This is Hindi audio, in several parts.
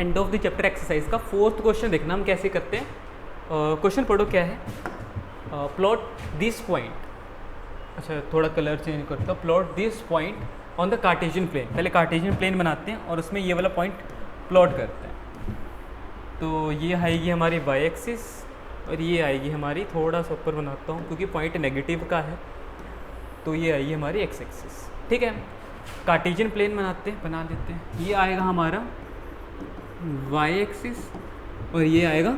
End of the chapter exercise का 4th क्वेश्चन देखना हम कैसे करते हैं। क्वेश्चन पढ़ो क्या है। प्लॉट दिस पॉइंट, अच्छा थोड़ा कलर चेंज करता हूँ। Plot this point on the Cartesian plane, पहले कार्टेशियन प्लेन बनाते हैं और उसमें ये वाला पॉइंट प्लॉट करते हैं। तो ये आएगी हमारी वाई एक्सिस और ये आएगी हमारी, थोड़ा सा ऊपर बनाता हूँ क्योंकि पॉइंट नेगेटिव का है, तो ये आएगी हमारी एक्स एक्सिस। ठीक है, कार्टेशियन प्लेन बना लेते हैं। ये आएगा हमारा वाई एक्सिस और ये आएगा,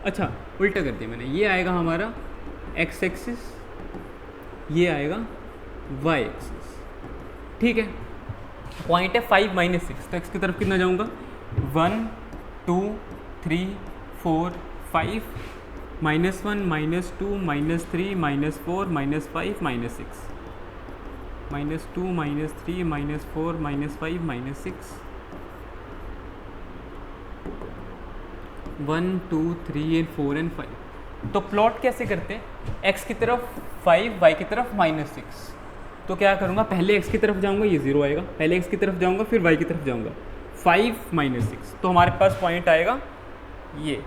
अच्छा उल्टा कर दिया मैंने, ये आएगा हमारा एक्स एक्सिस, ये आएगा वाई एक्सिस। ठीक है, पॉइंट है 5 - 6, तो एक्स की तरफ कितना जाऊंगा 1 2 3 4 5 -1 -2 -3 -4 -5 -6 -2 -3 -4 -5 -6 1 2 3 4 and 5। तो प्लॉट कैसे करते हैं, x की तरफ 5 y की तरफ -6। तो क्या करूँगा, पहले x की तरफ जाऊँगा, ये 0 आएगा, पहले x की तरफ जाऊँगा फिर y की तरफ जाऊँगा, 5 - 6। तो हमारे पास पॉइंट आएगा ये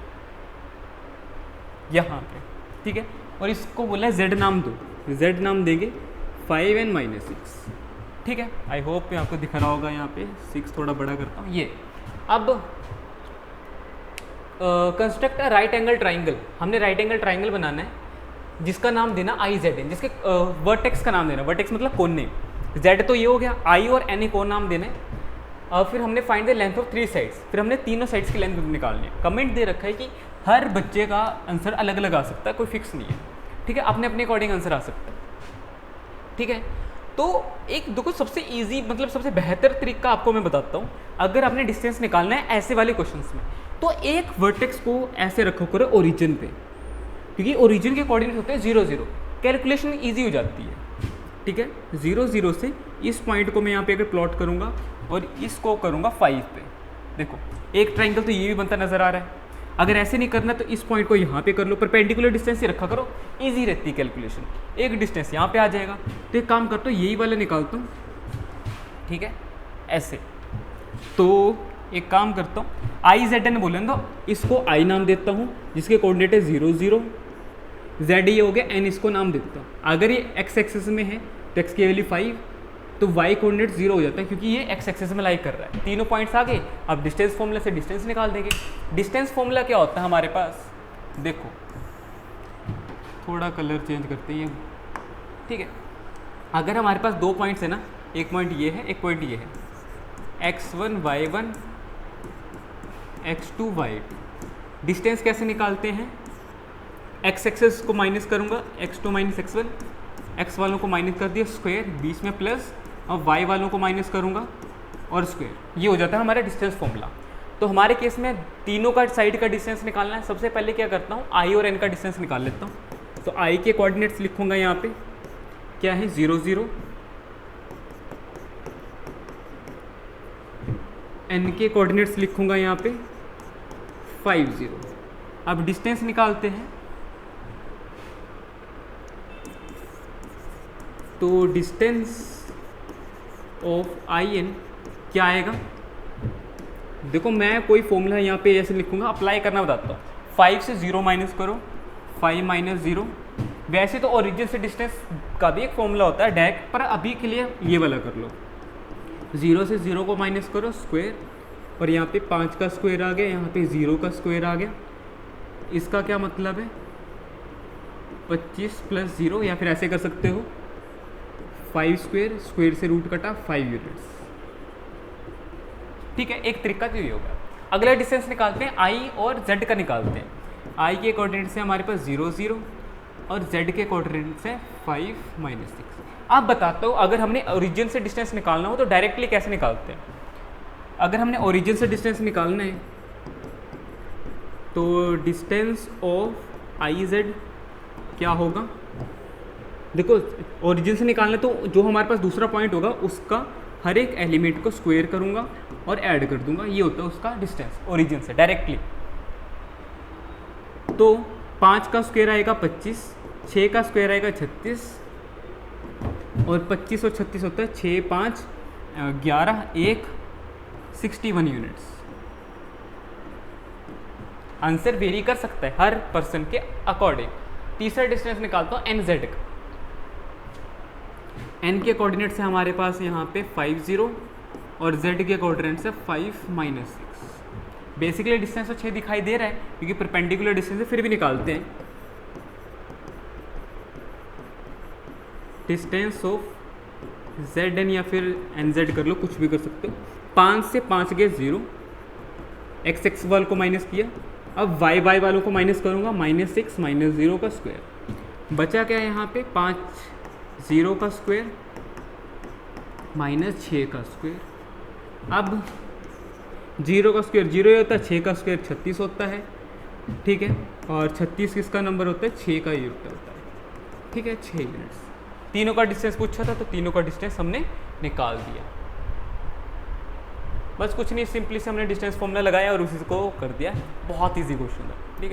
यहाँ पे। ठीक है, और इसको बोला है z नाम दो, z नाम देंगे 5 and -6। ठीक है, आई होप आपको दिख रहा होगा, यहाँ पे 6 थोड़ा बड़ा करता हूँ। ये अब construct a right angle triangle, हमने राइट एंगल ट्राइंगल बनाना है जिसका नाम देना आई जेड एन, जिसके वर्टेक्स का नाम देना, वर्टेक्स मतलब कोने, जेड तो ये हो गया, आई और एन को नाम देना है। फिर हमने find the length of 3 sides, फिर हमने तीनों साइड्स की लेंथ निकालनी है। कमेंट दे रखा है कि हर बच्चे का आंसर अलग अलग आ सकता है, कोई फिक्स नहीं है। ठीक है, अपने अपने अकॉर्डिंग आंसर आ सकता है। ठीक है, तो एक देखो सबसे इजी मतलब सबसे बेहतर तरीका आपको मैं बताता हूँ। अगर आपने डिस्टेंस निकालना है ऐसे वाले क्वेश्चंस में, तो एक वर्टेक्स को ऐसे रखो करो ओरिजिन पे, क्योंकि ओरिजिन के कोऑर्डिनेट होते हैं 0 0, कैलकुलेशन इजी हो जाती है। ठीक है, 0 0 से इस पॉइंट को मैं यहाँ पे अगर प्लॉट करूँगा और इसको करूँगा 5 पे, देखो एक ट्राइंगल तो ये भी बनता नजर आ रहा है। अगर ऐसे नहीं करना तो इस पॉइंट को यहाँ पे कर लो, परपेंडिकुलर डिस्टेंस ही रखा करो, इजी रहती है कैलकुलेशन। एक डिस्टेंस यहाँ पे आ जाएगा, तो एक काम करता हूँ यही वाला निकालता हूँ। ठीक है, ऐसे तो एक काम करता हूँ, आई जेड एन बोले तो इसको आई नाम देता हूँ जिसके कोऑर्डिनेट है 0 0, जेड ये हो गया, एन इसको नाम देता हूँ। अगर ये एक्स एक्सिस में है तो एक्स की वैल्यू 5, तो वाई कोऑर्डिनेट 0 हो जाता है क्योंकि ये एक्स एक्सिस में लाई कर रहा है। तीनों पॉइंट्स आ गए, अब डिस्टेंस फॉर्मूला से डिस्टेंस निकाल देंगे। डिस्टेंस फॉर्मूला क्या होता है हमारे पास, देखो थोड़ा कलर चेंज करते हैं। ठीक है, अगर हमारे पास 2 पॉइंट्स है ना, एक पॉइंट ये है एक पॉइंट ये है, x1 y1 x2 y2, distance कैसे निकालते हैं, x एक्सेस को माइनस करूँगा, x2 - x1, x वालों को माइनस कर दिया स्क्वायर, बीच में प्लस, और y वालों को माइनस करूँगा और स्क्वायर, ये हो जाता है हमारा डिस्टेंस फॉर्मूला। तो हमारे केस में तीनों का साइड का डिस्टेंस निकालना है। सबसे पहले क्या करता हूँ, i और n का डिस्टेंस निकाल लेता हूँ। तो i के कोऑर्डिनेट्स लिखूँगा यहाँ पे, क्या है 0 0, n के कोऑर्डिनेट्स लिखूँगा यहाँ पे 5 0। अब डिस्टेंस निकालते हैं, तो डिस्टेंस ऑफ आई एन क्या आएगा, देखो मैं कोई फॉर्मूला यहाँ पे ऐसे लिखूँगा, अप्लाई करना बताता हूँ। 5 से 0 माइनस करो, 5 - 0। वैसे तो ओरिजिन से डिस्टेंस का भी एक फॉर्मूला होता है डायरेक्ट, पर अभी के लिए ये वाला कर लो। 0 से 0 को माइनस करो स्क्वायर, और यहाँ पे 5 का स्क्वायर आ गया, यहाँ पे 0 का स्क्वायर आ गया। इसका क्या मतलब है 25 + 0, या फिर ऐसे कर सकते हो 5 स्क्वायर, स्क्वायर से रूट कटा 5 यूनिट्स। ठीक है, एक तरीका तो ये होगा। अगला डिस्टेंस निकालते हैं, आई और जेड का निकालते हैं। आई के कोऑर्डिनेट से हमारे पास 0 0 और जेड के कोऑर्डिनेट से 5 - 6। अब बताता हूँ, अगर हमने ओरिजिन से डिस्टेंस निकालना हो तो डायरेक्टली कैसे निकालते हैं। अगर हमने ओरिजिन से डिस्टेंस निकालना है तो डिस्टेंस ऑफ आई जेड क्या होगा, देखो ओरिजिन से निकालना तो जो हमारे पास दूसरा पॉइंट होगा उसका हर एक एलिमेंट को स्क्वायर करूँगा और ऐड कर दूंगा, ये होता है उसका डिस्टेंस ओरिजिन से डायरेक्टली। तो 5 का स्क्वायर आएगा 25, 6 का स्क्वायर आएगा 36, और 25 और 36 होता है 6 5 11 1 61 यूनिट्स। आंसर वेरी कर सकता है हर पर्सन के अकॉर्डिंग। तीसरा डिस्टेंस निकालता हूँ एन जेड का। एन के कोऑर्डिनेट्स है हमारे पास यहाँ पे 5 0 और जेड के कोऑर्डिनेट्स है 5 -6। बेसिकली डिस्टेंस तो 6 दिखाई दे रहा है क्योंकि परपेंडिकुलर डिस्टेंस है, फिर भी निकालते हैं। डिस्टेंस ऑफ जेड एन या फिर एन जेड कर लो, कुछ भी कर सकते हो। 5 से 5 गए 0, एक्स एक्स वालों को माइनस किया, अब वाई वाई वालों को माइनस करूँगा, -6 -0 का स्क्वायर। बचा क्या है यहाँ पे 5 0 का स्क्वायर -6 का स्क्वायर। अब 0 का स्क्वायर 0 ही होता है, 6 का स्क्वायर 36 होता है, ठीक है। और 36 किसका नंबर होता है, 6 का यूनिट होता है, ठीक है। 6 यूनिट्स। तीनों का डिस्टेंस पूछा था तो तीनों का डिस्टेंस हमने निकाल दिया। बस कुछ नहीं, सिंपली से हमने डिस्टेंस फॉर्मूला लगाया और उसी को कर दिया। बहुत ईजी क्वेश्चन था, ठीक है।